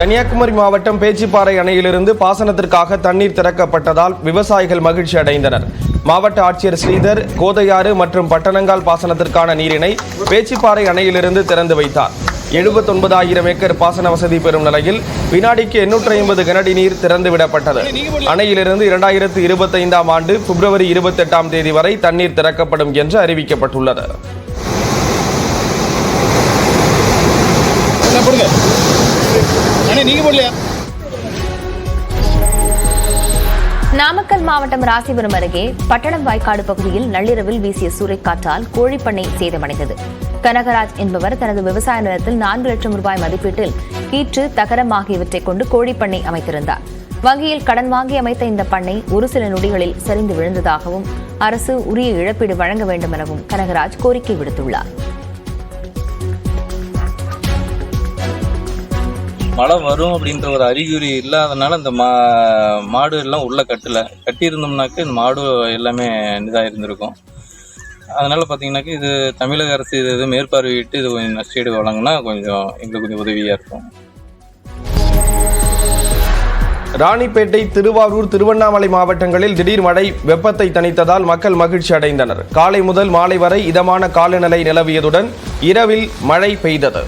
கன்னியாகுமரி மாவட்டம் பேச்சிப்பாறை அணையிலிருந்து பாசனத்திற்காக தண்ணீர் திறக்கப்பட்டதால் விவசாயிகள் மகிழ்ச்சி அடைந்தனர். மாவட்ட ஆட்சியர் ஸ்ரீதர் கோதையாறு மற்றும் பட்டணங்கால் பாசனத்திற்கான நீரினை பேச்சிப்பாறை அணையிலிருந்து திறந்து வைத்தார். 79,000 ஏக்கர் பாசன வசதி பெறும் நிலையில் வினாடிக்கு 850 கனஅடி நீர் திறந்து விடப்பட்டது. அணையிலிருந்து 2025ஆம் ஆண்டு பிப்ரவரி 28ஆம் தேதி வரை தண்ணீர் திறக்கப்படும் என்று அறிவிக்கப்பட்டுள்ளது. நாமக்கல் மாவட்டம் ராசிபுரம் அருகே பட்டணம் வாய்க்காடு பகுதியில் நள்ளிரவில் வீசிய சூறைக்காற்றால் கோழிப்பண்ணை சேதமடைந்தது. கனகராஜ் என்பவர் தனது விவசாய நிலத்தில் 4 லட்சம் ரூபாய் மதிப்பீட்டில் கீற்று, தகரம் ஆகியவற்றை கொண்டு கோழிப்பண்ணை அமைத்திருந்தார். வங்கியில் கடன் வாங்கி அமைத்த இந்த பண்ணை ஒரு சில நொடிகளில் சரிந்து விழுந்ததாகவும் அரசு உரிய இழப்பீடு வழங்க வேண்டும் எனவும் கனகராஜ் கோரிக்கை விடுத்துள்ளார். மழை வரும் அப்படின்ற ஒரு அறிகுறி இல்லாதனால இந்த மாடு எல்லாம் உள்ள கட்டியிருந்தோம்னாக்க இந்த மாடு எல்லாமே இதாக இருந்திருக்கும். அதனால பார்த்தீங்கன்னாக்க இது தமிழக அரசு இது மேற்பார்வையிட்டு இது கொஞ்சம் நஷ்டீடு வழங்கினா கொஞ்சம் எங்களுக்கு கொஞ்சம் உதவியாக இருக்கும். ராணிப்பேட்டை, திருவாரூர், திருவண்ணாமலை மாவட்டங்களில் திடீர் மழை வெப்பத்தை தணித்ததால் மக்கள் மகிழ்ச்சி அடைந்தனர். காலை முதல் மாலை வரை இதமான காலநிலை நிலவியதுடன் இரவில் மழை பெய்தது.